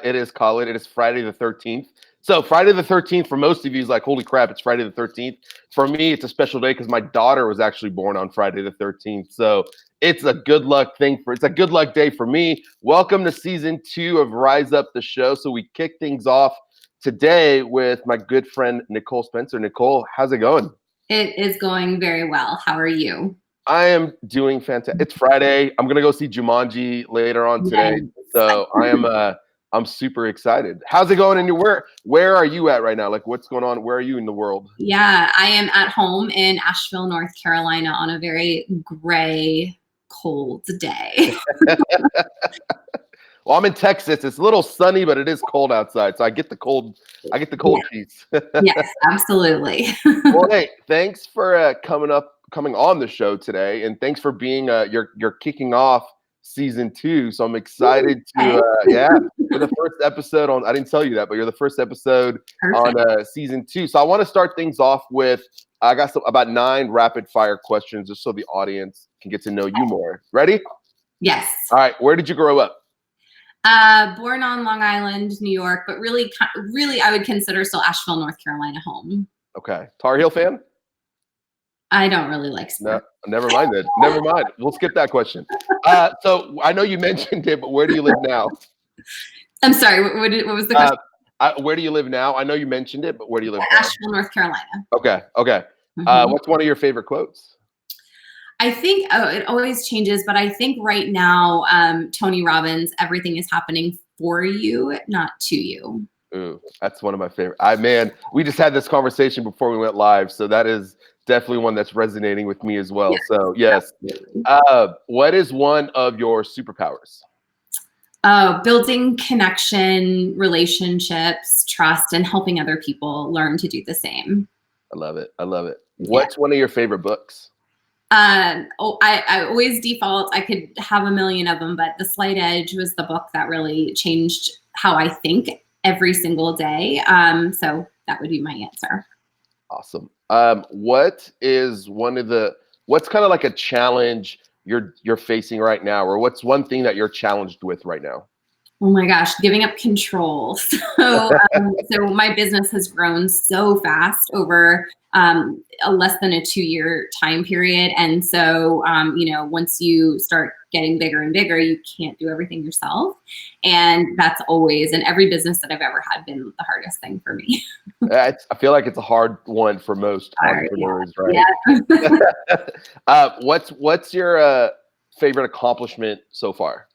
It is call it is Friday the 13th. So Friday the 13th for most of you is like, holy crap, it's Friday the 13th. For me, it's a special day because my daughter was actually born on Friday the 13th. So it's a good luck day for me. Welcome to season 2 of Rise Up the Show. So we kick things off today with my good friend Nicole Spencer. Nicole, how's it going? It is going very well. How are you? I am doing fantastic. It's Friday. I'm gonna go see Jumanji later on today. So I'm super excited. How's it going in your where are you at right now? Like what's going on? Where are you in the world? Yeah, I am at home in Asheville, North Carolina on a very gray, cold day. Well, I'm in Texas. It's a little sunny, but it is cold outside. So I get the cold piece. Yes, absolutely. Well, hey, thanks for coming on the show today, and thanks for being you're kicking off season 2. So I'm excited to you're the first episode on. I didn't tell you that, but you're the first episode Perfect. on season 2. So I want to start things off with I got about 9 rapid fire questions just so the audience can get to know you more. Ready? Yes. All right. Where did you grow up? Born on Long Island, New York, but really, I would consider still Asheville, North Carolina home. Okay. Tar Heel fan? I don't really like sports. No, never mind then. Never mind. We'll skip that question. So I know you mentioned it, but where do you live now? I'm sorry. What was the question? Where do you live now? I know you mentioned it, but where do you live now? Asheville, North Carolina. Okay. Mm-hmm. What's one of your favorite quotes? I think, it always changes, but I think right now, Tony Robbins, everything is happening for you, not to you. Ooh, that's one of my favorite. We just had this conversation before we went live, so that is definitely one that's resonating with me as well. Yes, so yes. What is one of your superpowers? Building connection, relationships, trust, and helping other people learn to do the same. I love it. What's one of your favorite books? I always default. I could have a million of them, but The Slight Edge was the book that really changed how I think every single day. So that would be my answer. Awesome. What's kind of like a challenge you're facing right now, or what's one thing that you're challenged with right now? Oh my gosh, giving up control. So my business has grown so fast over less than a 2-year time period. And so, once you start getting bigger and bigger, you can't do everything yourself. And that's always, in every business that I've ever had, been the hardest thing for me. I feel like it's a hard one for most entrepreneurs, right? Yeah. What's your favorite accomplishment so far?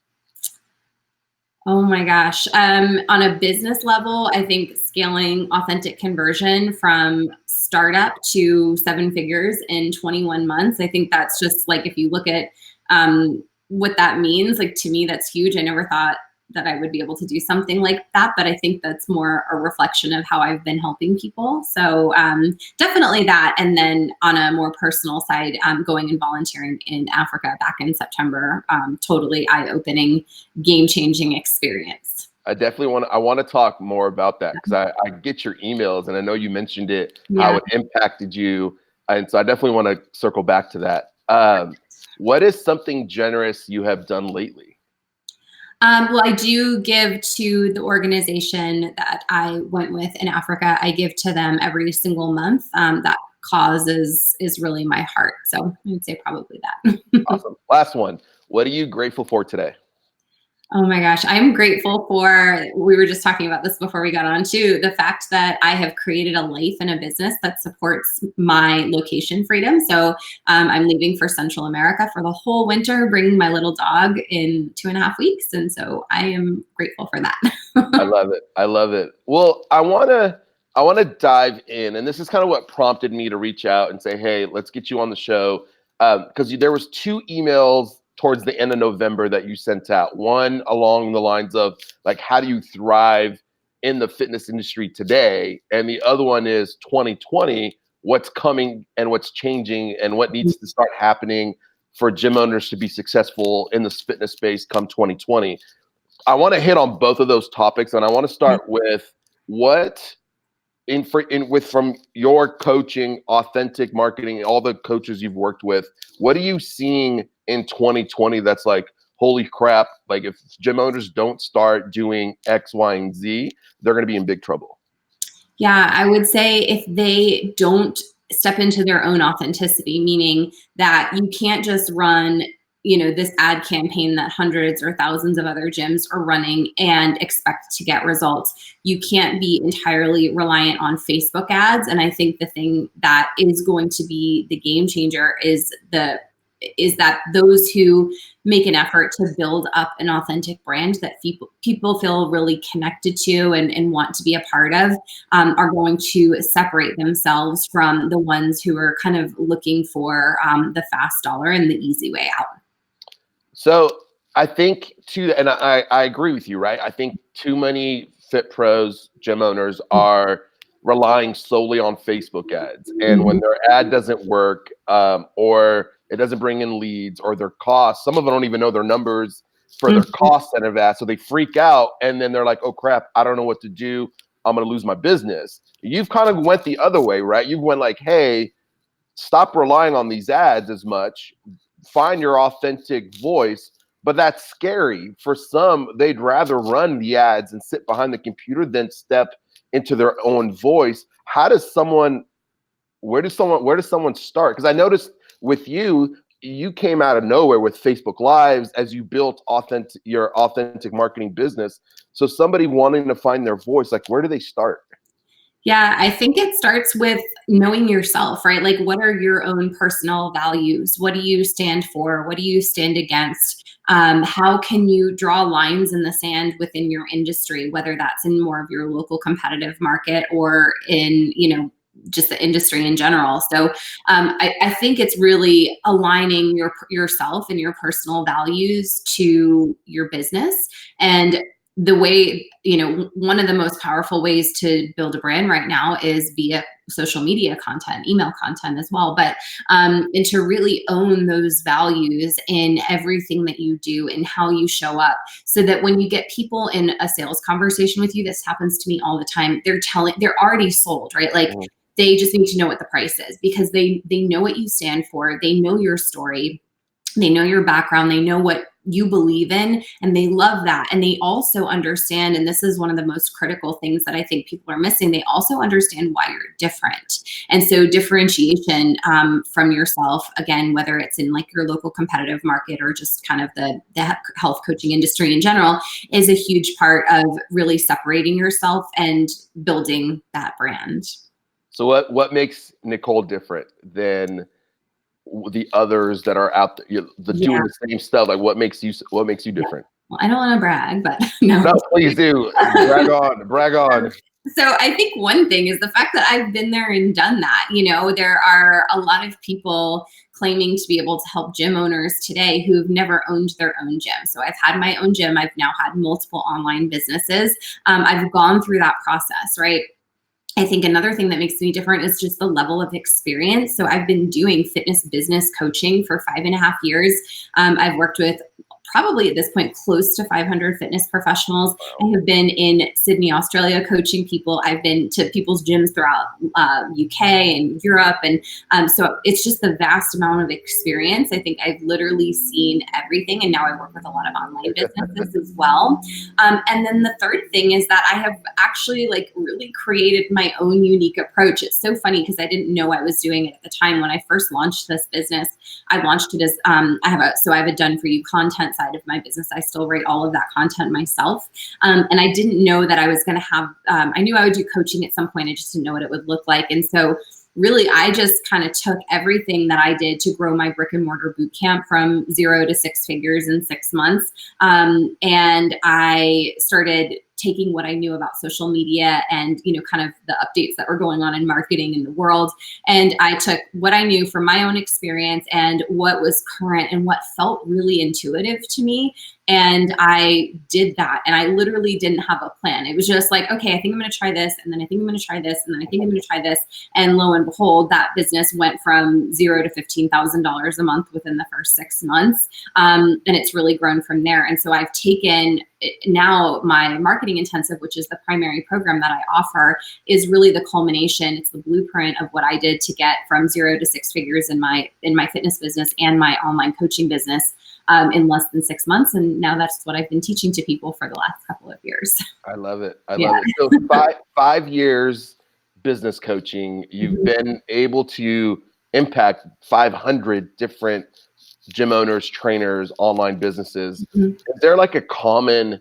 Oh my gosh. On a business level, I think scaling authentic conversion from startup to 7 figures in 21 months. I think that's just like, if you look at what that means, like to me, that's huge. I never thought that I would be able to do something like that, but I think that's more a reflection of how I've been helping people. So definitely that. And then on a more personal side, going and volunteering in Africa back in September, totally eye-opening, game-changing experience. I want to talk more about that because I get your emails and I know you mentioned it, how it impacted you. And so I definitely want to circle back to that. What is something generous you have done lately? Well, I do give to the organization that I went with in Africa. I give to them every single month. That cause is really my heart. So I would say probably that. Awesome. Last one. What are you grateful for today? Oh my gosh, I'm grateful for, we were just talking about this before we got on too, the fact that I have created a life and a business that supports my location freedom. So I'm leaving for Central America for the whole winter, bringing my little dog in 2.5 weeks. And so I am grateful for that. I love it. Well, I want to dive in, and this is kind of what prompted me to reach out and say, hey, let's get you on the show. Because there was 2 emails towards the end of November that you sent out. One along the lines of like, how do you thrive in the fitness industry today? And the other one is 2020, what's coming and what's changing and what needs to start happening for gym owners to be successful in this fitness space come 2020. I want to hit on both of those topics, and I want to start with from your coaching, authentic marketing, all the coaches you've worked with, what are you seeing in 2020 that's like, holy crap, like if gym owners don't start doing X, Y, and Z, they're going to be in big trouble? Yeah, I would say if they don't step into their own authenticity, meaning that you can't just run, this ad campaign that hundreds or thousands of other gyms are running and expect to get results. You can't be entirely reliant on Facebook ads. And I think the thing that is going to be the game changer is that those who make an effort to build up an authentic brand that people feel really connected to and want to be a part of, are going to separate themselves from the ones who are kind of looking for the fast dollar and the easy way out. So I think too, and I agree with you, right? I think too many fit pros, gym owners are relying solely on Facebook ads. And when their ad doesn't work, or it doesn't bring in leads, or their costs, some of them don't even know their numbers for their cost center of ads. So they freak out and then they're like, oh crap, I don't know what to do. I'm going to lose my business. You've kind of went the other way, right? You went like, hey, stop relying on these ads as much. Find your authentic voice. But that's scary. For some, they'd rather run the ads and sit behind the computer than step into their own voice. Where does someone start? Because I noticed with you, you came out of nowhere with Facebook Lives as you built your authentic marketing business. So somebody wanting to find their voice, like, where do they start? Yeah, I think it starts with knowing yourself, right? Like, what are your own personal values? What do you stand for? What do you stand against? How can you draw lines in the sand within your industry, whether that's in more of your local competitive market or in, just the industry in general. So I think it's really aligning yourself and your personal values to your business. And the way, one of the most powerful ways to build a brand right now is via social media content, email content as well. But and to really own those values in everything that you do and how you show up, so that when you get people in a sales conversation with you, this happens to me all the time. They're already sold, right? Like they just need to know what the price is, because they know what you stand for. They know your story. They know your background. They know what you believe in, and they love that. And they also understand, and this is one of the most critical things that I think people are missing, they also understand why you're different. And so differentiation from yourself, again, whether it's in like your local competitive market or just kind of the health coaching industry in general, is a huge part of really separating yourself and building that brand. So what makes Nicole different than the others that are out there, doing the same stuff? Like, what makes you different? Well, I don't want to brag, but no. No, please do. Brag on. So I think one thing is the fact that I've been there and done that. There are a lot of people claiming to be able to help gym owners today who've never owned their own gym. So I've had my own gym. I've now had multiple online businesses. I've gone through that process, right? I think another thing that makes me different is just the level of experience. So I've been doing fitness business coaching for 5.5 years. I've worked with probably at this point close to 500 fitness professionals. I have been in Sydney, Australia, coaching people. I've been to people's gyms throughout UK and Europe. And so it's just the vast amount of experience. I think I've literally seen everything. And now I work with a lot of online businesses as well. And then the third thing is that I have actually really created my own unique approach. It's so funny because I didn't know I was doing it at the time. When I first launched this business, I launched it as I have a done for you content side of my business. I still write all of that content myself. And I didn't know that I was going to have, I knew I would do coaching at some point. I just didn't know what it would look like. And so really, I just kind of took everything that I did to grow my brick and mortar boot camp from 0 to 6 figures in 6 months. And I started taking what I knew about social media and, kind of the updates that were going on in marketing in the world. And I took what I knew from my own experience and what was current and what felt really intuitive to me. And I did that. And I literally didn't have a plan. It was just like, okay, I think I'm going to try this. And then I think I'm going to try this. And then I think I'm going to try this. And lo and behold, that business went from 0 to $15,000 a month within the first 6 months. And it's really grown from there. And so I've taken now my marketing intensive, which is the primary program that I offer, is really the culmination. It's the blueprint of what I did to get from 0 to 6 figures in my fitness business and my online coaching business. in less than 6 months. And now that's what I've been teaching to people for the last couple of years. I love it. I Yeah. love it. So 5 years business coaching, you've been able to impact 500 different gym owners, trainers, online businesses. Mhm. Is there like a common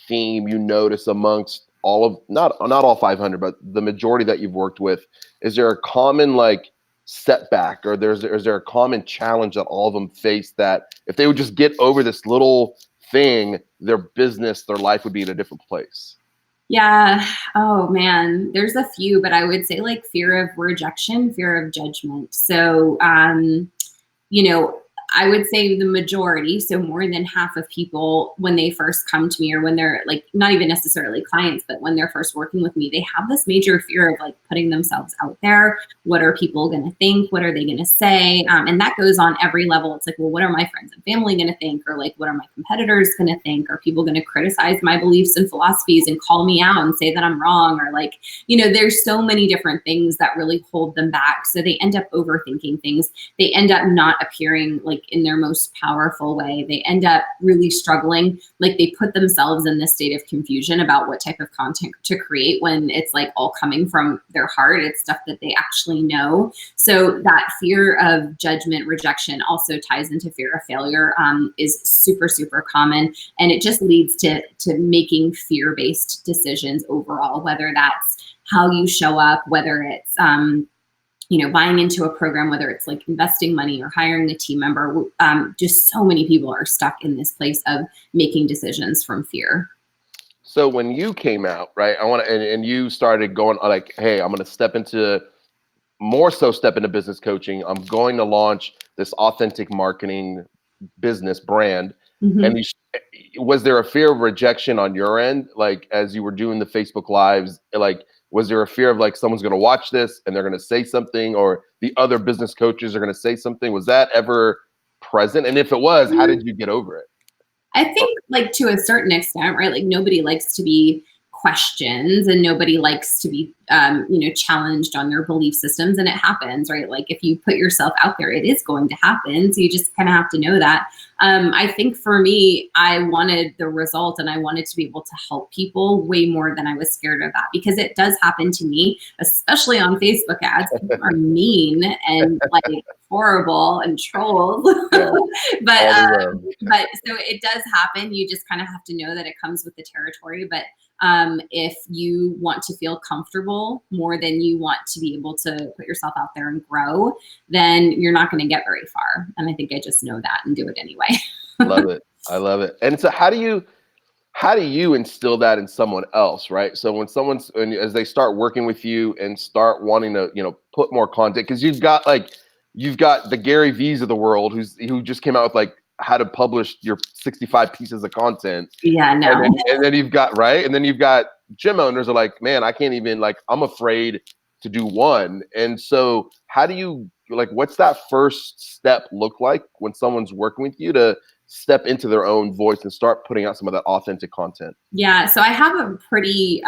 theme you notice amongst all of, not all 500, but the majority that you've worked with? Is there a common like setback, or is there a common challenge that all of them face, that if they would just get over this little thing, their business, their life would be in a different place? Yeah. Oh man, there's a few, but I would say like fear of rejection, fear of judgment. So, you know, I would say the majority, so more than half of people, when they first come to me, or when they're like, not even necessarily clients, but when they're first working with me, they have this major fear of like putting themselves out there. What are people going to think? What are they going to say? And that goes on every level. It's like, well, what are my friends and family going to think? Or like, what are my competitors going to think? Are people going to criticize my beliefs and philosophies and call me out and say that I'm wrong? Or like, there's so many different things that really hold them back. So they end up overthinking things. They end up not appearing like in their most powerful way. They end up really struggling. Like they put themselves in this state of confusion about what type of content to create, when it's like all coming from their heart. It's stuff that they actually know. So that fear of judgment, rejection also ties into fear of failure, is super, super common. And it just leads to making fear-based decisions overall, whether that's how you show up, whether it's, buying into a program, whether it's like investing money or hiring a team member. Just so many people are stuck in this place of making decisions from fear. So when you came out, right, and you started going like, hey, I'm going to step into business coaching. I'm going to launch this authentic marketing business brand. Mm-hmm. And was there a fear of rejection on your end? Like, as you were doing the Facebook lives, like, was there a fear of like, someone's going to watch this and they're going to say something, or the other business coaches are going to say something? Was that ever present? And if it was, how did you get over it? I think like to a certain extent, right? Like nobody likes to be questioned, and nobody likes to be, challenged on their belief systems, and it happens, right? Like if you put yourself out there, it is going to happen. So you just kind of have to know that. I think for me, I wanted the result, and I wanted to be able to help people way more than I was scared of that, because it does happen to me, especially on Facebook ads. People are mean and like horrible and trolls. But so it does happen. You just kind of have to know that it comes with the territory. But if you want to feel comfortable more than you want to be able to put yourself out there and grow, then you're not going to get very far. And I think I just know that and do it anyway. Love it. I love it. And so how do you instill that in someone else, right? So when as they start working with you and start wanting to, put more content, because you've got the Gary V's of the world who just came out with like how to publish your 65 pieces of content. Yeah, no. And then you've got, right? And then you've got gym owners are like, man, I can't even, like, I'm afraid to do one. And so how do you, like, what's that first step look like when someone's working with you to step into their own voice and start putting out some of that authentic content? Yeah, so I have a pretty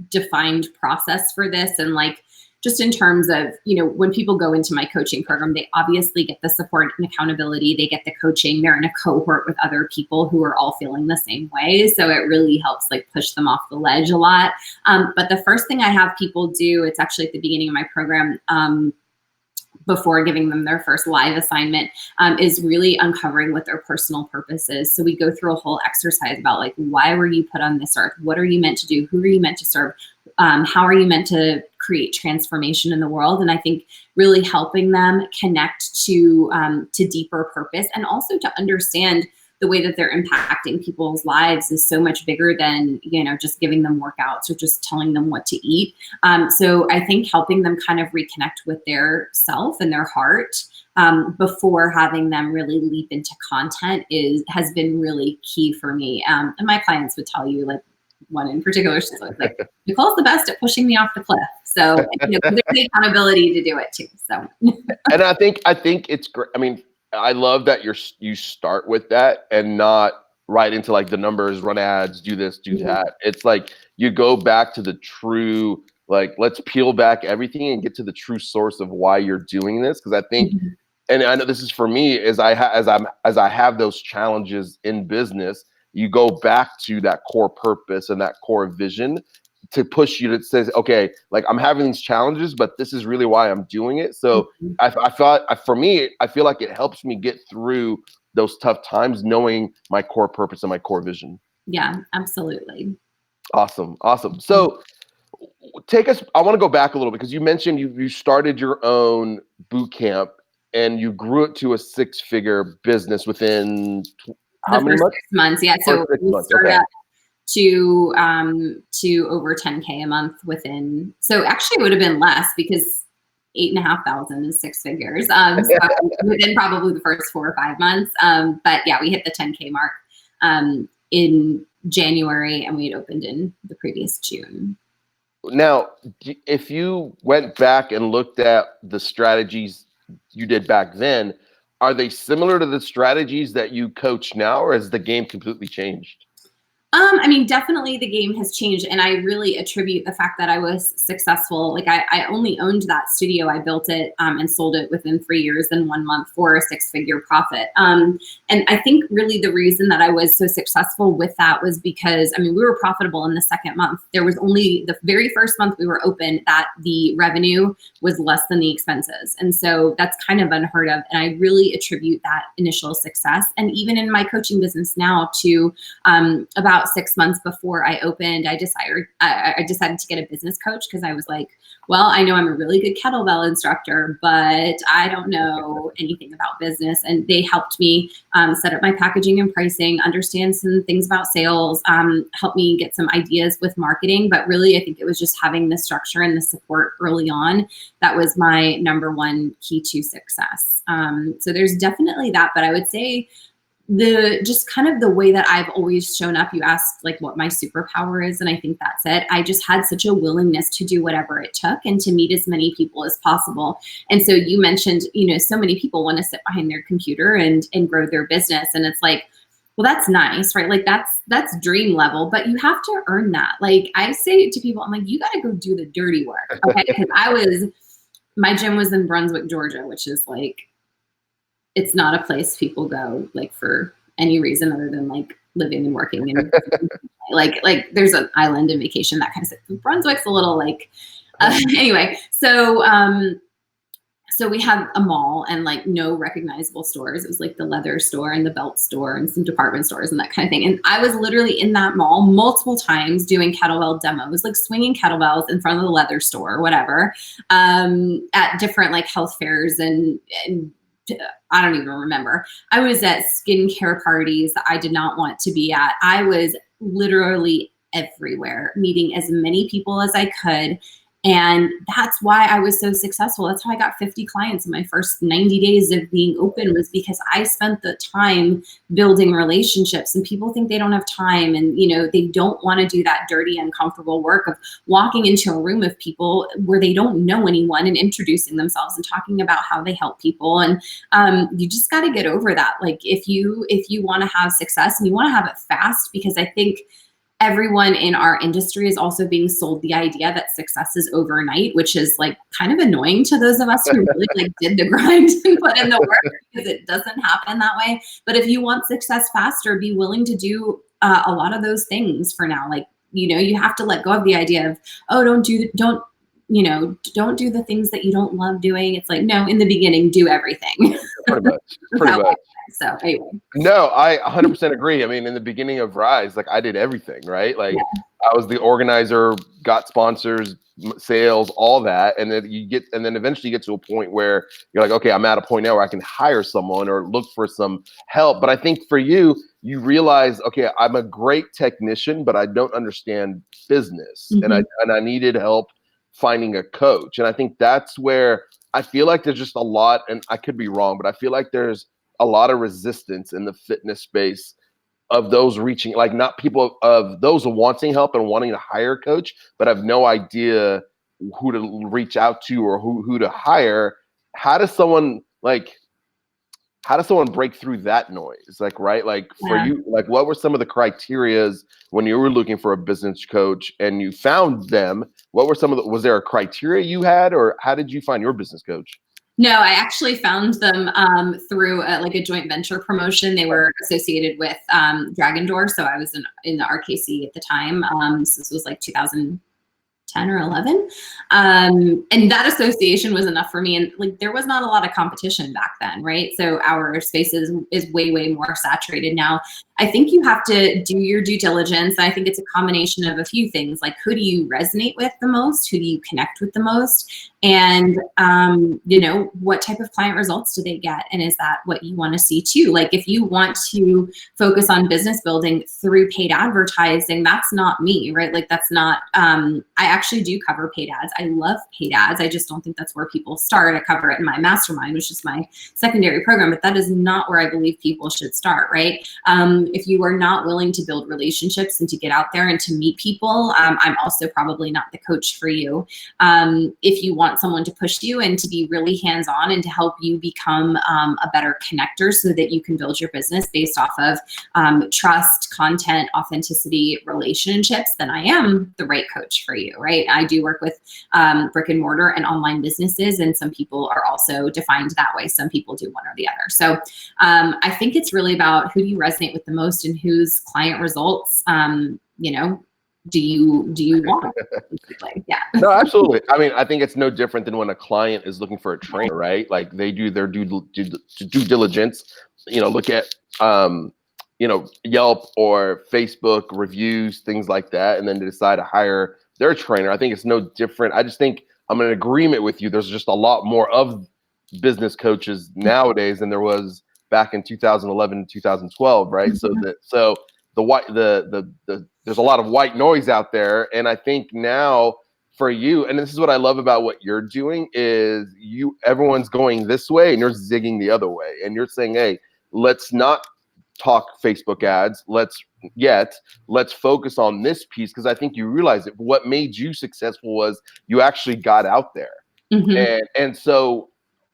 defined process for this. And like, just in terms of, when people go into my coaching program, they obviously get the support and accountability. They get the coaching. They're in a cohort with other people who are all feeling the same way. So it really helps like push them off the ledge a lot. But the first thing I have people do, it's actually at the beginning of my program, before giving them their first live assignment, is really uncovering what their personal purpose is. So we go through a whole exercise about like, why were you put on this earth? What are you meant to do? Who are you meant to serve? How are you meant to create transformation in the world? And I think really helping them connect to deeper purpose, and also to understand the way that they're impacting people's lives is so much bigger than, just giving them workouts or just telling them what to eat. So I think helping them kind of reconnect with their self and their heart, before having them really leap into content has been really key for me. And my clients would tell you, like, one in particular, she's like, Nicole's the best at pushing me off the cliff. So, there's the accountability to do it too. So, and I think it's great. I mean, I love that you start with that and not right into like the numbers, run ads, do this, do that. It's like you go back to the true, like, let's peel back everything and get to the true source of why you're doing this. Because I think and I know this is for me, as I have those challenges in business, you go back to that core purpose and that core vision to push you to say, okay, like I'm having these challenges, but this is really why I'm doing it. So Mhm. I thought, for me, I feel like it helps me get through those tough times, knowing my core purpose and my core vision. Yeah, absolutely. Awesome. Awesome. Mhm. So take us, I want to go back a little bit because you mentioned you started your own boot camp and you grew it to a six-figure business within The how many first months? 6 months, yeah. First So six we months. started Okay. out to over 10K a month within. So actually, it would have been less because 8,500 is six figures. So within probably the first 4 or 5 months. But yeah, we hit the 10K mark in January, and we had opened in the previous June. Now, if you went back and looked at the strategies you did back then, are they similar to the strategies that you coach now, or has the game completely changed? I mean, definitely the game has changed, and I really attribute the fact that I was successful. Like I only owned that studio. I built it and sold it within 3 years and 1 month for a six-figure profit. And I think really the reason that I was so successful with that was because, I mean, we were profitable in the second month. There was only the very first month we were open that the revenue was less than the expenses. And so that's kind of unheard of. And I really attribute that initial success. And even in my coaching business now to about 6 months before I opened, I decided to get a business coach because I was like, well, I know I'm a really good kettlebell instructor, but I don't know anything about business. And they helped me set up my packaging and pricing, understand some things about sales, help me get some ideas with marketing. But really, I think it was just having the structure and the support early on that was my number one key to success. So there's definitely that, but I would say the just kind of the way that I've always shown up. You asked like what my superpower is, and I think that's it. I just had such a willingness to do whatever it took and to meet as many people as possible. And so you mentioned, so many people want to sit behind their computer and grow their business, and it's like, well, that's nice, right? Like that's dream level, but you have to earn that. Like I say to people, I'm like, you got to go do the dirty work, okay? Because my gym was in Brunswick, Georgia, which is like, it's not a place people go like for any reason other than like living and working and like there's an island and vacation, that kind of stuff. Brunswick's a little like anyway. So we had a mall and like no recognizable stores. It was like the leather store and the belt store and some department stores and that kind of thing. And I was literally in that mall multiple times doing kettlebell demos, like swinging kettlebells in front of the leather store or whatever, at different like health fairs and I don't even remember. I was at skincare parties that I did not want to be at. I was literally everywhere, meeting as many people as I could. And that's why I was so successful. That's how I got 50 clients in my first 90 days of being open, was because I spent the time building relationships. And people think they don't have time, and they don't want to do that dirty, uncomfortable work of walking into a room of people where they don't know anyone and introducing themselves and talking about how they help people. And you just got to get over that. Like if you want to have success and you want to have it fast, because I think everyone in our industry is also being sold the idea that success is overnight, which is like kind of annoying to those of us who really like did the grind and put in the work, because it doesn't happen that way. But if you want success faster, be willing to do a lot of those things for now. Like, you have to let go of the idea of, oh, don't do the things that you don't love doing. It's like, no, in the beginning, do everything. Pretty much. Pretty much. So anyway. No, I 100% agree. I mean, in the beginning of Rise, like I did everything, right? Like Yeah. I was the organizer, got sponsors, sales, all that. And then eventually you get to a point where you're like, okay, I'm at a point now where I can hire someone or look for some help. But I think for you, you realize, okay, I'm a great technician, but I don't understand business. Mm-hmm. And I needed help finding a coach. And I think that's where I feel like there's just a lot, and I could be wrong, but I feel like there's a lot of resistance in the fitness space of those reaching, like not people of those wanting help and wanting to hire a coach, but have no idea who to reach out to or who to hire. How does someone break through that noise? Like, right. Like for you, like what were some of the criterias when you were looking for a business coach and you found them? What were was there a criteria you had, or how did you find your business coach? No, I actually found them through like a joint venture promotion. They were associated with Dragon Door, so I was in the RKC at the time. So this was like 2010 or 11. And that association was enough for me. And like, there was not a lot of competition back then, right? So our space is way, way more saturated now. I think you have to do your due diligence. I think it's a combination of a few things, like who do you resonate with the most? Who do you connect with the most? And, you know, what type of client results do they get? And is that what you want to see too? Like if you want to focus on business building through paid advertising, that's not me, right? Like that's not, I actually do cover paid ads. I love paid ads. I just don't think that's where people start. I cover it in my mastermind, which is my secondary program, but that is not where I believe people should start, right? If you are not willing to build relationships and to get out there and to meet people, I'm also probably not the coach for you. If you want someone to push you and to be really hands-on and to help you become a better connector so that you can build your business based off of trust, content, authenticity, relationships, then I am the right coach for you, right? I do work with brick and mortar and online businesses, and some people are also defined that way. Some people do one or the other. So I think it's really about who do you resonate with the most and whose client results, you know, do you want? Yeah. No, absolutely. I mean, I think it's no different than when a client is looking for a trainer, right? Like they do their due diligence, you know, look at, you know, Yelp or Facebook reviews, things like that, and then to decide to hire their trainer. I think it's no different. I just think I'm in agreement with you. There's just a lot more of business coaches nowadays than there was back in 2011, 2012, right? Mm-hmm. So there's a lot of white noise out there, and I think now for you, and this is what I love about what you're doing, is everyone's going this way and you're zigging the other way, and you're saying, hey, let's not talk Facebook ads, let's focus on this piece, because I think you realize that what made you successful was you actually got out there. Mm-hmm. And so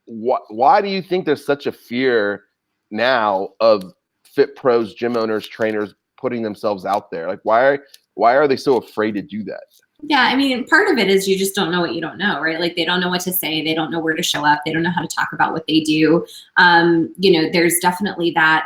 why do you think there's such a fear now of fit pros, gym owners, trainers putting themselves out there? Like why are they so afraid to do that? Yeah, I mean, part of it is you just don't know what you don't know, right? Like they don't know what to say, they don't know where to show up, they don't know how to talk about what they do. You know, there's definitely that,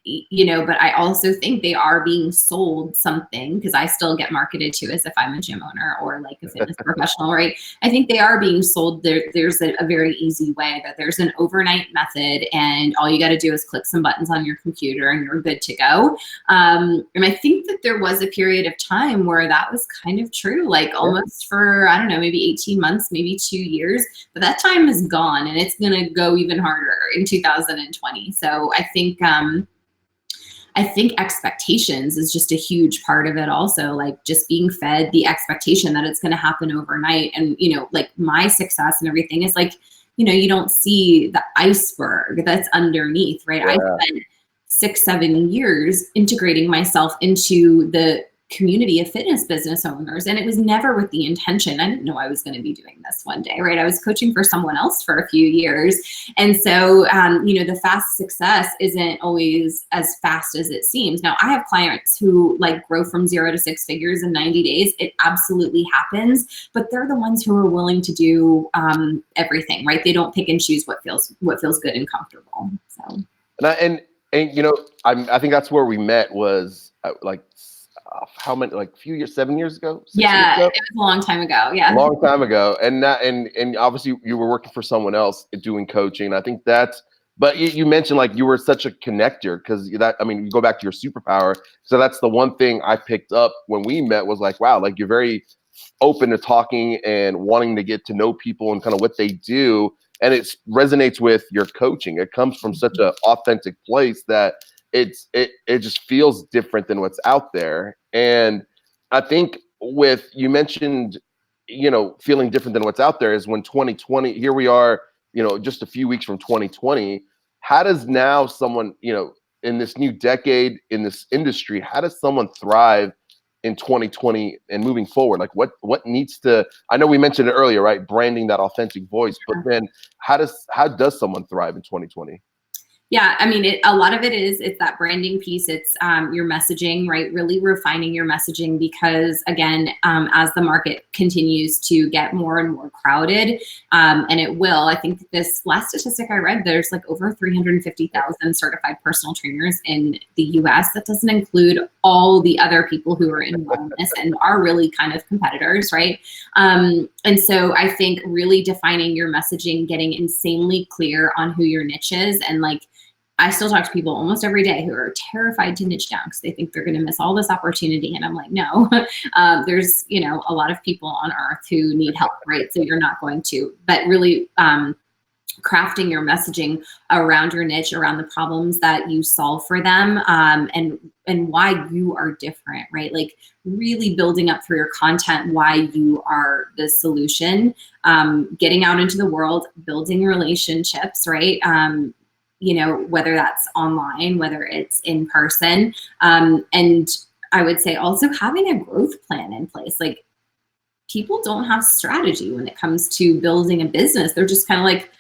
you know, but I also think they are being sold something, because I still get marketed to as if I'm a gym owner or like a fitness professional, right? I think they are being sold. There's a very easy way, that there's an overnight method and all you got to do is click some buttons on your computer and you're good to go. And I think that there was a period of time where that was kind of true, like almost for, I don't know, maybe 18 months, maybe 2 years, but that time is gone and it's going to go even harder in 2020. So I think expectations is just a huge part of it also, like just being fed the expectation that it's going to happen overnight. And, you know, like my success and everything is like, you know, you don't see the iceberg that's underneath, right? Yeah. I spent 6-7 years integrating myself into the community of fitness business owners, and it was never with the intention. I didn't know I was going to be doing this one day, right? I was coaching for someone else for a few years, and so you know, the fast success isn't always as fast as it seems. Now I have clients who like grow from 0 to 6 figures in 90 days. It absolutely happens, but they're the ones who are willing to do everything, right? They don't pick and choose what feels good and comfortable. So And you know, I think that's where we met, was like how many, like a few years, 7 years ago? 6 years ago? It was a long time ago. Yeah. A long time ago. And obviously you were working for someone else doing coaching. I think but you mentioned like you were such a connector, because that, I mean, you go back to your superpower. So that's the one thing I picked up when we met, was like, wow, like you're very open to talking and wanting to get to know people and kind of what they do. And it resonates with your coaching. It comes from such an authentic place that it just feels different than what's out there. And I think you mentioned, you know, feeling different than what's out there, is when 2020, here we are, you know, just a few weeks from 2020. How does now someone, you know, in this new decade in this industry, how does someone thrive in 2020 and moving forward? Like what needs to, I know we mentioned it earlier, right? Branding that authentic voice, but then how does someone thrive in 2020? Yeah, I mean, a lot of it's that branding piece. It's your messaging, right? Really refining your messaging because, again, as the market continues to get more and more crowded, and it will, I think this last statistic I read, there's like over 350,000 certified personal trainers in the US. That doesn't include all the other people who are in wellness and are really kind of competitors, right? And so I think really defining your messaging, getting insanely clear on who your niche is, and like, I still talk to people almost every day who are terrified to niche down because they think they're going to miss all this opportunity. And I'm like, no, there's, a lot of people on earth who need help, right? So you're not going to, but really crafting your messaging around your niche, around the problems that you solve for them, and why you are different, right? Like really building up through your content why you are the solution, getting out into the world, building relationships, right? Whether that's online, whether it's in person. And I would say also having a growth plan in place. Like people don't have strategy when it comes to building a business. They're just kind of like,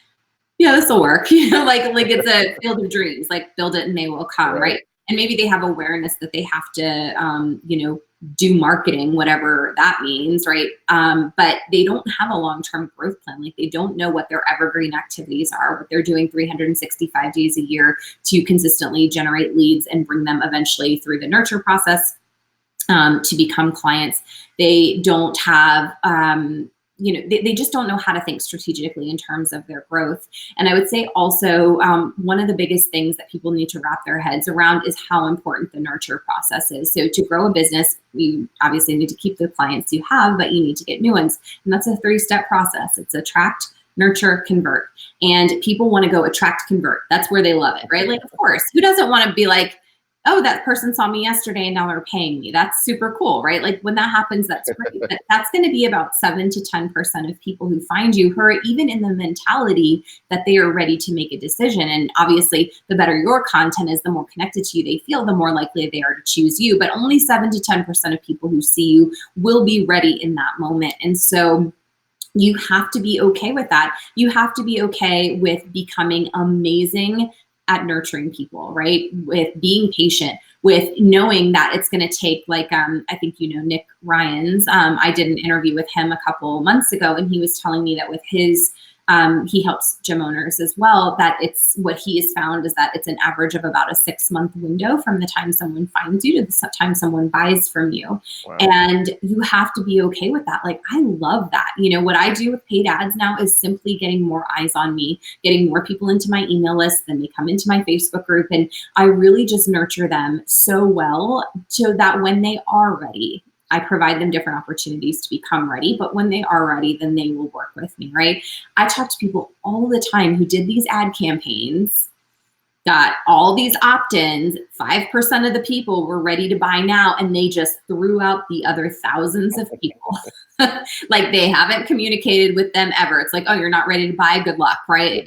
yeah, this will work. Like it's a field of dreams, like build it and they will come. Right. And maybe they have awareness that they have to, do marketing, whatever that means, right? But they don't have a long-term growth plan. Like they don't know what their evergreen activities are, what they're doing 365 days a year to consistently generate leads and bring them eventually through the nurture process to become clients. They don't have, they just don't know how to think strategically in terms of their growth. And I would say also one of the biggest things that people need to wrap their heads around is how important the nurture process is. So to grow a business, you obviously need to keep the clients you have, but you need to get new ones. And that's a 3-step process. It's attract, nurture, convert. And people want to go attract, convert. That's where they love it, right? Like, of course, who doesn't want to be like, oh, that person saw me yesterday and now they're paying me. That's super cool, right? Like when that happens, that's great. But that's going to be about 7 to 10% of people who find you who are even in the mentality that they are ready to make a decision. And obviously, the better your content is, the more connected to you they feel, the more likely they are to choose you. But only 7 to 10% of people who see you will be ready in that moment. And so you have to be okay with that. You have to be okay with becoming amazing at nurturing people, right? With being patient, with knowing that it's going to take, like, I think, Nick Ryan's, I did an interview with him a couple months ago, and he was telling me that with his, he helps gym owners as well, that it's what he has found is that it's an average of about a 6-month window from the time someone finds you to the time someone buys from you. Wow. And you have to be okay with that. Like, I love that. What I do with paid ads now is simply getting more eyes on me, getting more people into my email list, then they come into my Facebook group, and I really just nurture them so well so that when they are ready, I provide them different opportunities to become ready, but when they are ready, then they will work with me, right? I talk to people all the time who did these ad campaigns, got all these opt-ins, 5% of the people were ready to buy now, and they just threw out the other thousands of people. Like they haven't communicated with them ever. It's like, oh, you're not ready to buy, good luck, right?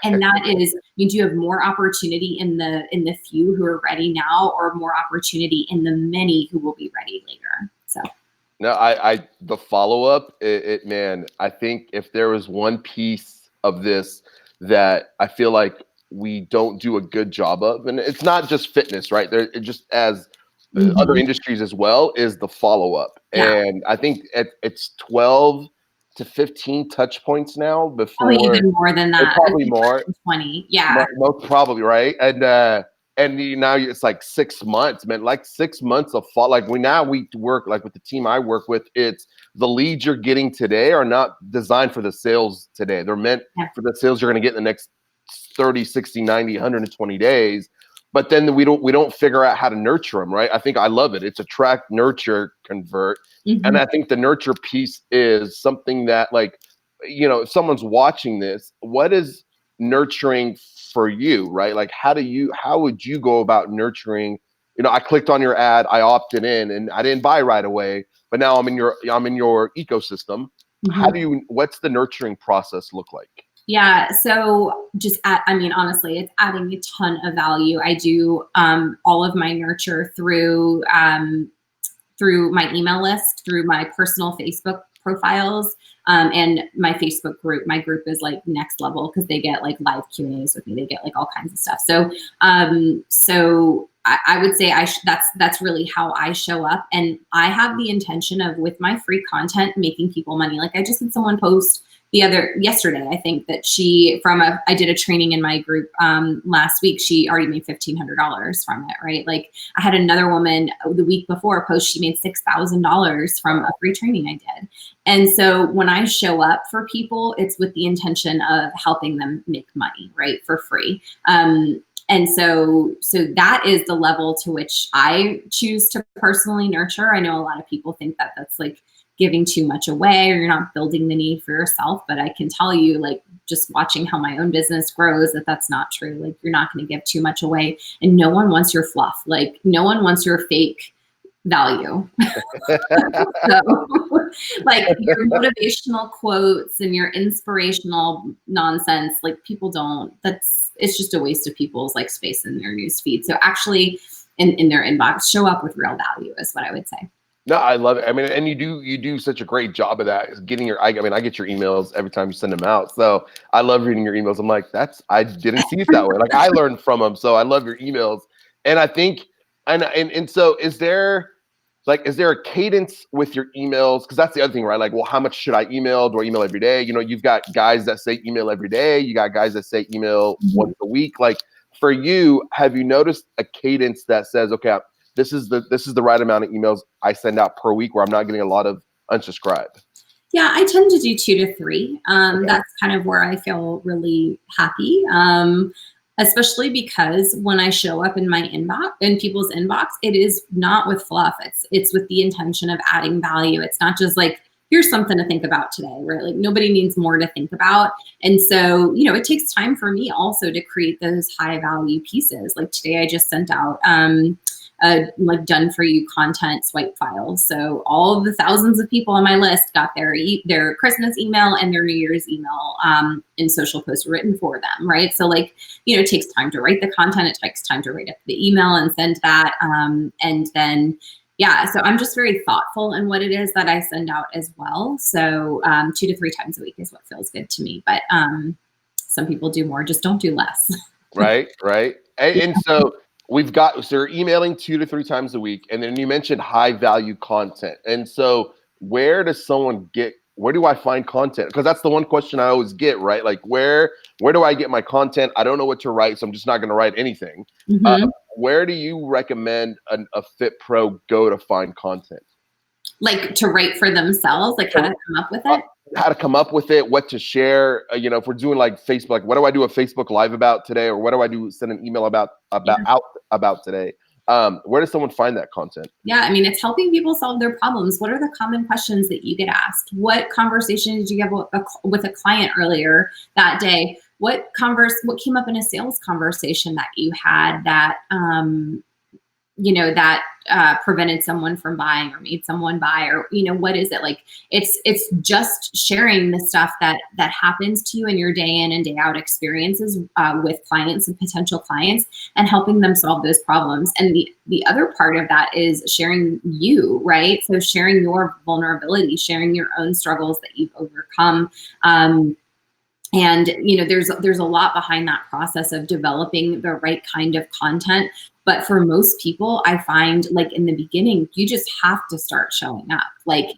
And that means you have more opportunity in the few who are ready now, or more opportunity in the many who will be ready later. So no, I the follow-up, man, I think if there was one piece of this that I feel like we don't do a good job of, and it's not just fitness, right? There, it just as other industries as well, is the follow-up. Yeah. And I think it's 12 to 15 touch points now before. Probably even more than that. Probably more. 20, yeah. Most probably, right? And now it's like 6 months, man. Like 6 months of fall. Like we work like with the team I work with. It's the leads you're getting today are not designed for the sales today. They're meant for the sales you're going to get in the next 30, 60, 90, 120 days. But then we don't figure out how to nurture them, right? I think I love it. It's attract, nurture, convert. And I think the nurture piece is something that, like, if someone's watching this, what is nurturing for you, right? Like, how would you go about nurturing? I clicked on your ad, I opted in, and I didn't buy right away, but now I'm in your ecosystem. What's the nurturing process look like? Yeah. So honestly, it's adding a ton of value. I do all of my nurture through my email list, through my personal Facebook profiles. And my Facebook group, my group is like next level because they get like live Q&As with me. They get like all kinds of stuff. So, I would say that's really how I show up. And I have the intention of, with my free content, making people money. Like I just had someone post yesterday, I think, that I did a training in my group last week. She already made $1,500 from it, right? Like I had another woman the week before post, she made $6,000 from a free training I did. And so when I show up for people, it's with the intention of helping them make money, right? For free. And so that is the level to which I choose to personally nurture. I know a lot of people think that that's like giving too much away, or you're not building the need for yourself. But I can tell you, like, just watching how my own business grows, that's not true. Like, you're not going to give too much away, and no one wants your fluff. Like, no one wants your fake value. So, like, your motivational quotes and your inspirational nonsense, like, people don't, it's just a waste of people's like space in their news feed. So actually in their inbox, show up with real value is what I would say. No, I love it. I mean, and you do such a great job of that. Getting I get your emails every time you send them out. So I love reading your emails. I'm like, I didn't see it that way. Like I learned from them. So I love your emails. And I think, and so is there a cadence with your emails? Because that's the other thing, right? Like, well, how much should I email? Do I email every day? You know, you've got guys that say email every day. You got guys that say email once a week. Like for you, have you noticed a cadence that says, okay, this is the right amount of emails I send out per week where I'm not getting a lot of unsubscribe? Yeah, I tend to do 2 to 3. Okay. That's kind of where I feel really happy. Especially because when I show up in my inbox, in people's inbox, it is not with fluff. It's with the intention of adding value. It's not just like, here's something to think about today, right? Like nobody needs more to think about. And so, you know, it takes time for me also to create those high value pieces. Like today I just sent out like done for you content swipe files. So all of the thousands of people on my list got their Christmas email and their New Year's email and social posts written for them, right? So like, you know, it takes time to write the content. It takes time to write up the email and send that. And then, yeah, so I'm just very thoughtful in what it is that I send out as well. So 2 to 3 times a week is what feels good to me. But some people do more, just don't do less. Right. And so you're emailing 2 to 3 times a week. And then you mentioned high value content. And so where do I find content? Because that's the one question I always get, right? Like where do I get my content? I don't know what to write, so I'm just not going to write anything. Mm-hmm. Where do you recommend a Fit Pro go to find content? Like to write for themselves, like how to come up with it? How to come up with it, what to share. You know, if we're doing like Facebook, like what do I do a Facebook Live about today? Or what do I send an email about today? Where does someone find that content? Yeah, I mean, it's helping people solve their problems. What are the common questions that you get asked? What conversation did you have with a client earlier that day? What came up in a sales conversation that you had that prevented someone from buying or made someone buy, or, you know, what is it? Like, it's just sharing the stuff that happens to you in your day in and day out experiences with clients and potential clients, and helping them solve those problems. And the other part of that is sharing you, right? So sharing your vulnerability, sharing your own struggles that you've overcome. And, you know, there's a lot behind that process of developing the right kind of content. But for most people, I find, like, in the beginning, you just have to start showing up. Like,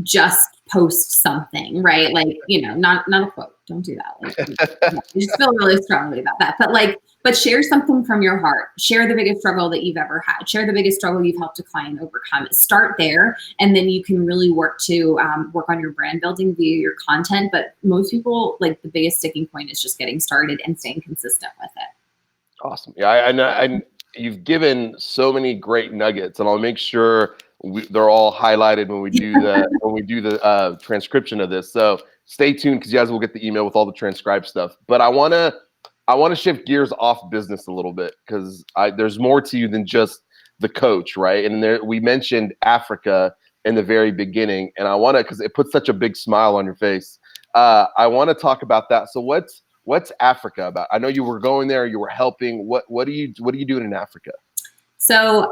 just post something, right? Like, you know, not a quote. Don't do that. Like, you just feel really strongly about that. But share something from your heart. Share the biggest struggle that you've ever had. Share the biggest struggle you've helped a client overcome. Start there, and then you can really work on your brand building via your content. But most people, like, the biggest sticking point is just getting started and staying consistent with it. Awesome. Yeah, I you've given so many great nuggets, and I'll make sure they're all highlighted when we do the transcription of this. So stay tuned, because you guys will get the email with all the transcribed stuff. But I want to shift gears off business a little bit, because there's more to you than just the coach, right? And we mentioned Africa in the very beginning, and I want to, because it puts such a big smile on your face. I want to talk about that. So what's Africa about? I know you were going there, you were helping. What are you doing in Africa? So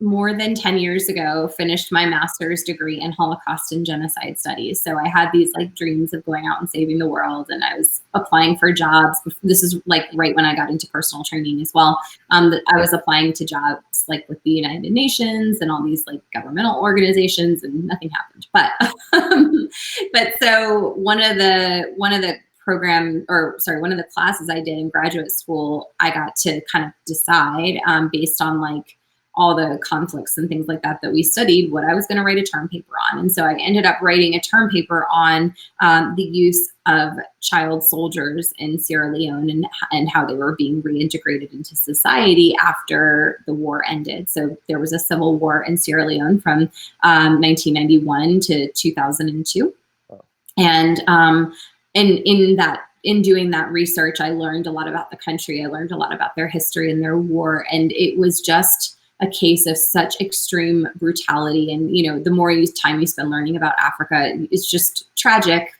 more than 10 years ago, finished my master's degree in Holocaust and genocide studies. So I had these like dreams of going out and saving the world, and I was applying for jobs. This is like right when I got into personal training as well. I was applying to jobs like with the United Nations and all these like governmental organizations, and nothing happened. But so one of the one of the classes I did in graduate school, I got to kind of decide based on like all the conflicts and things like that we studied, what I was going to write a term paper on. And so I ended up writing a term paper on the use of child soldiers in Sierra Leone and how they were being reintegrated into society after the war ended. So there was a civil war in Sierra Leone from 1991 to 2002. And in doing that research, I learned a lot about the country. I learned a lot about their history and their war. And it was just a case of such extreme brutality. And, you know, the more time you spend learning about Africa, it's just tragic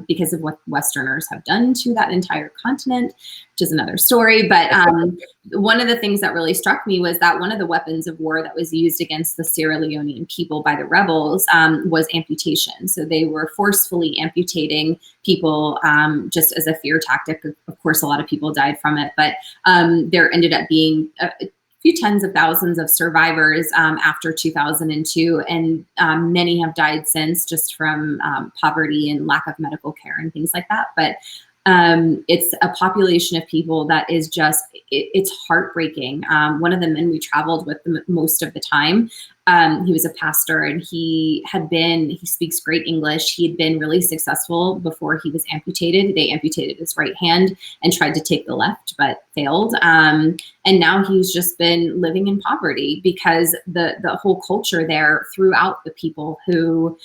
because of what Westerners have done to that entire continent, which is another story. But one of the things that really struck me was that one of the weapons of war that was used against the Sierra Leonean people by the rebels was amputation. So they were forcefully amputating people just as a fear tactic. Of course, a lot of people died from it, but there ended up being few tens of thousands of survivors after 2002, and many have died since just from poverty and lack of medical care and things like that. But it's a population of people that is just, it's heartbreaking. One of the men we traveled with most of the time, he was a pastor, and he speaks great English. He had been really successful before he was amputated. They amputated his right hand and tried to take the left, but failed. And now he's just been living in poverty because the whole culture there threw out the people who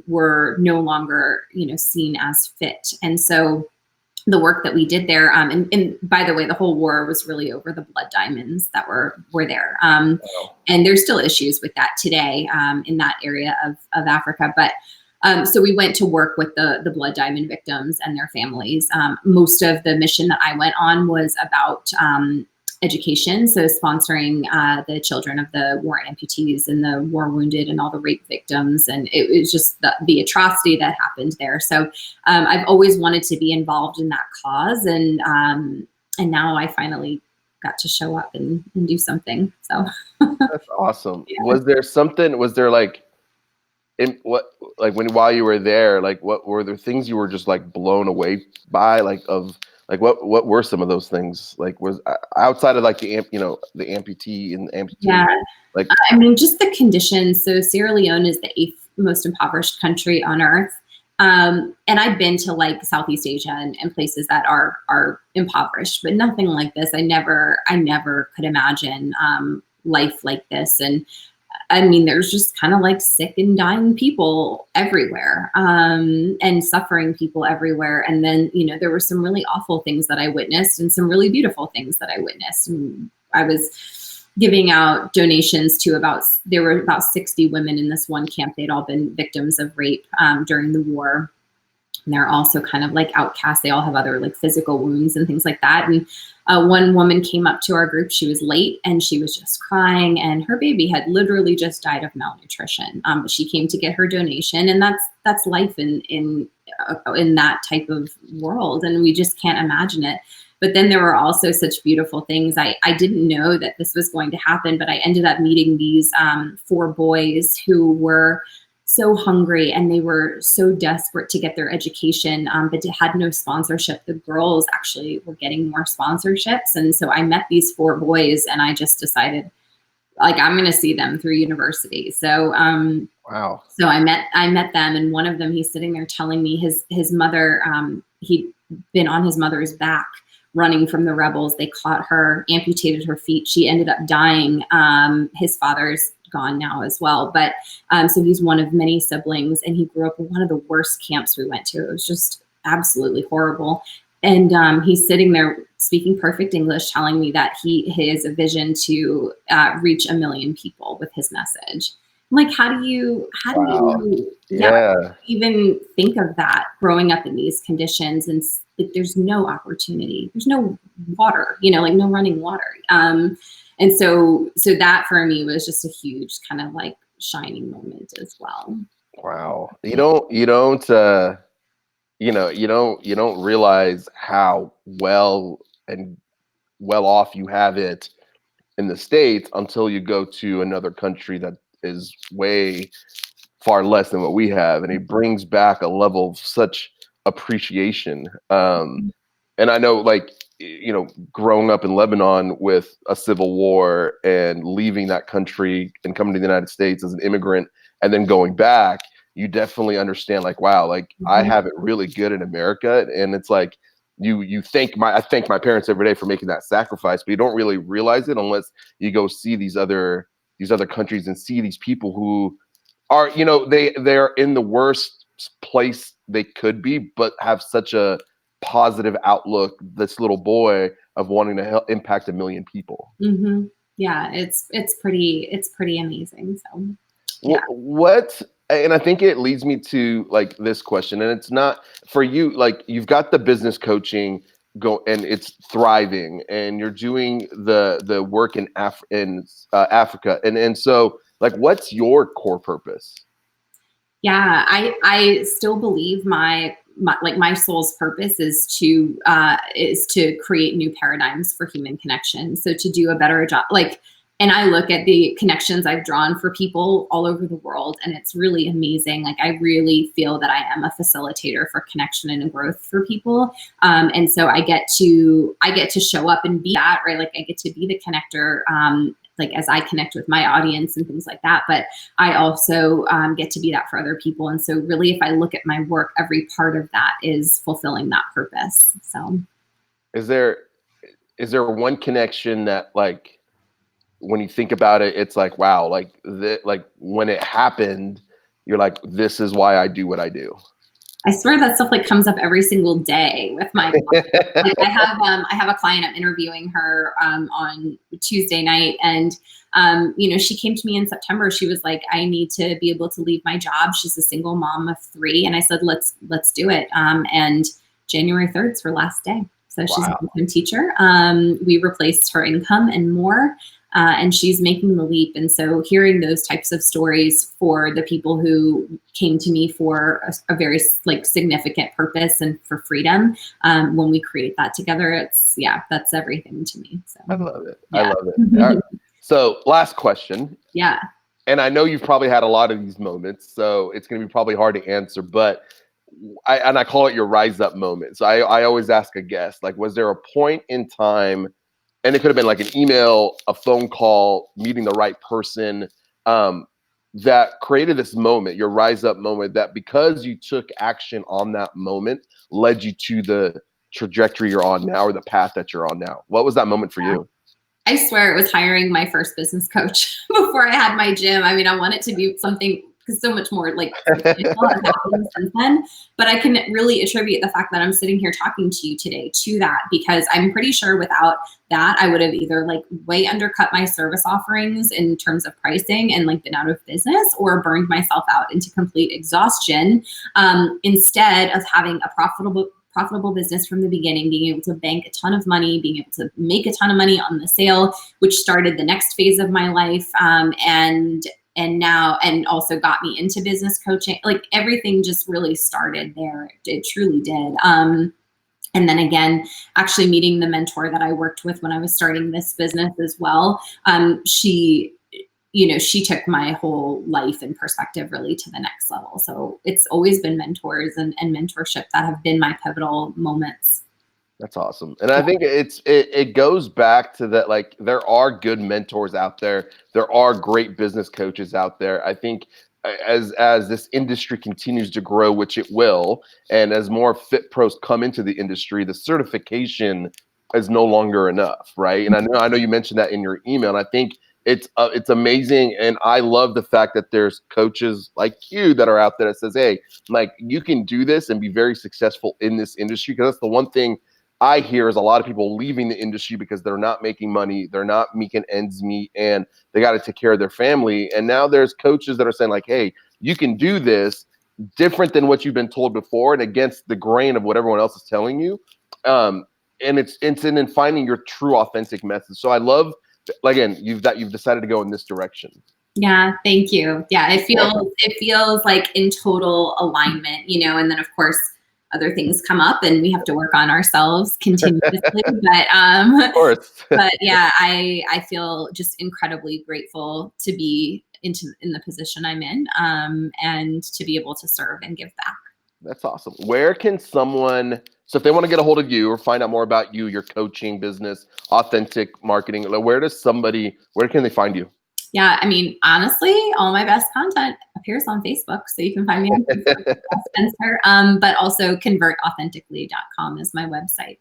were no longer, you know, seen as fit. And so the work that we did there, and by the way, the whole war was really over the blood diamonds that were there. And there's still issues with that today in that area of Africa. But so we went to work with the blood diamond victims and their families. Most of the mission that I went on was about education, so sponsoring the children of the war amputees and the war wounded and all the rape victims, and it was just the atrocity that happened there. So I've always wanted to be involved in that cause, and now I finally got to show up and do something. So that's awesome. Yeah. Was there like while you were there, like what were there things you were just like blown away by, what were some of those things? Like, was outside of like the amputee and amputee? Yeah, like I mean, just the conditions. So Sierra Leone is the 8th most impoverished country on earth, and I've been to like Southeast Asia and places that are impoverished, but nothing like this. I never could imagine life like this. And I mean, there's just kind of like sick and dying people everywhere, and suffering people everywhere. And then, you know, there were some really awful things that I witnessed and some really beautiful things that I witnessed. And I was giving out donations to there were about 60 women in this one camp. They'd all been victims of rape during the war. And they're also kind of like outcasts. They all have other like physical wounds and things like that. And one woman came up to our group. She was late and she was just crying, and her baby had literally just died of malnutrition. But she came to get her donation, and that's life in that type of world, and we just can't imagine it. But then there were also such beautiful things. I didn't know that this was going to happen, but I ended up meeting these 4 boys who were so hungry, and they were so desperate to get their education, but had no sponsorship. The girls actually were getting more sponsorships. And so I met these 4 boys, and I just decided, like, I'm going to see them through university. So, wow. So I met them, and one of them, he's sitting there telling me his mother, he'd been on his mother's back running from the rebels. They caught her, amputated her feet. She ended up dying. His father's gone now as well, but so he's one of many siblings, and he grew up in one of the worst camps we went to. It was just absolutely horrible. And he's sitting there speaking perfect English, telling me that he has a vision to reach 1 million people with his message. I'm like, how do you even think of that growing up in these conditions? And like, there's no opportunity, there's no water, like no running water. And so that for me was just a huge kind of like shining moment as well. Wow. You don't realize how well off you have it in the States until you go to another country that is way far less than what we have. And it brings back a level of such appreciation. And I know, like, growing up in Lebanon with a civil war and leaving that country and coming to the United States as an immigrant and then going back, you definitely understand, like, wow, like I have it really good in America. And it's like, I thank my parents every day for making that sacrifice, but you don't really realize it unless you go see these other countries and see these people who are, they're in the worst place they could be, but have such a positive outlook. This little boy of wanting to help impact 1 million people. Mm-hmm. Yeah, it's pretty amazing. So, yeah. And I think it leads me to like this question, and it's not for you. Like, you've got the business coaching and it's thriving, and you're doing the work in Africa, and so, like, what's your core purpose? Yeah, I still believe my soul's purpose is to create new paradigms for human connection. So to do a better job, and I look at the connections I've drawn for people all over the world, and it's really amazing. Like, I really feel that I am a facilitator for connection and growth for people. And so I get to show up and be that, right? Like, I get to be the connector, like as I connect with my audience and things like that. But I also get to be that for other people. And so really, if I look at my work, every part of that is fulfilling that purpose. So is there one connection that, like, when you think about it, it's like, wow, like when it happened, you're like, this is why I do what I do? I swear that stuff like comes up every single day with my client. Like, I have a client, I'm interviewing her on Tuesday night, and she came to me in September. She was like, I need to be able to leave my job. She's a single mom of 3, and I said, let's do it. And January 3rd is her last day. So she's a full-time teacher. We replaced her income and more. And she's making the leap. And so hearing those types of stories for the people who came to me for a very significant purpose and for freedom, when we create that together, that's everything to me. So I love it. Yeah. I love it. All right. So last question. Yeah. And I know you've probably had a lot of these moments, so it's going to be probably hard to answer, but I call it your rise up moment. So I always ask a guest, like, was there a point in time, and it could have been like an email, a phone call, meeting the right person, that created this moment, your rise up moment, that because you took action on that moment led you to the trajectory you're on now, or the path that you're on now? What was that moment for you? I swear it was hiring my first business coach before I had my gym. I mean, I want it to be something, because so much more like has happened since then. But I can really attribute the fact that I'm sitting here talking to you today to that, because I'm pretty sure without that, I would have either like way undercut my service offerings in terms of pricing and like been out of business, or burned myself out into complete exhaustion, instead of having a profitable business from the beginning, being able to bank a ton of money, being able to make a ton of money on the sale, which started the next phase of my life. And now, and also got me into business coaching. Like, everything just really started there. It truly did. And then again, actually meeting the mentor that I worked with when I was starting this business as well. She took my whole life and perspective really to the next level. So it's always been mentors and mentorship that have been my pivotal moments. That's awesome. And I think it goes back to that, like, there are good mentors out there. There are great business coaches out there. I think as this industry continues to grow, which it will, and as more fit pros come into the industry, the certification is no longer enough, right? And I know you mentioned that in your email, and I think it's amazing. And I love the fact that there's coaches like you that are out there that says, hey, like, you can do this and be very successful in this industry. Because that's the one thing I hear is a lot of people leaving the industry because they're not making money, they're not making ends meet, and they got to take care of their family. And now there's coaches that are saying, like, hey, you can do this different than what you've been told before and against the grain of what everyone else is telling you. And it's in finding your true authentic message. So I love again, you've decided to go in this direction. Yeah, thank you. Yeah, it feels like in total alignment, you know, and then of course other things come up and we have to work on ourselves continuously. But Of course. but yeah, I feel just incredibly grateful to be in the position I'm in, and to be able to serve and give back. That's awesome. Where can someone, so if they want to get a hold of you or find out more about you, your coaching business, authentic marketing, where can they find you? Yeah, I mean, honestly, all my best content appears on Facebook, so you can find me on Facebook, Spencer. But also convertauthentically.com is my website.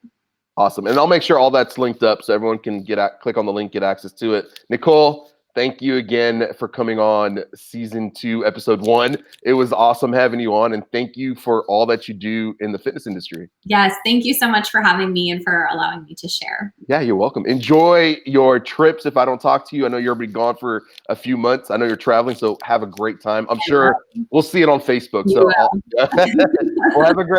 Awesome. And I'll make sure all that's linked up so everyone can click on the link, get access to it. Nicole, thank you again for coming on season 2, episode 1. It was awesome having you on, and thank you for all that you do in the fitness industry. Yes, thank you so much for having me and for allowing me to share. Yeah, you're welcome. Enjoy your trips. If I don't talk to you, I know you're going to be gone for a few months. I know you're traveling, so have a great time. I'm sure we'll see it on Facebook. So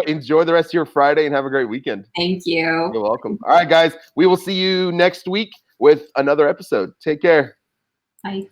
enjoy the rest of your Friday and have a great weekend. Thank you. You're welcome. All right, guys, we will see you next week with another episode. Take care. Bye.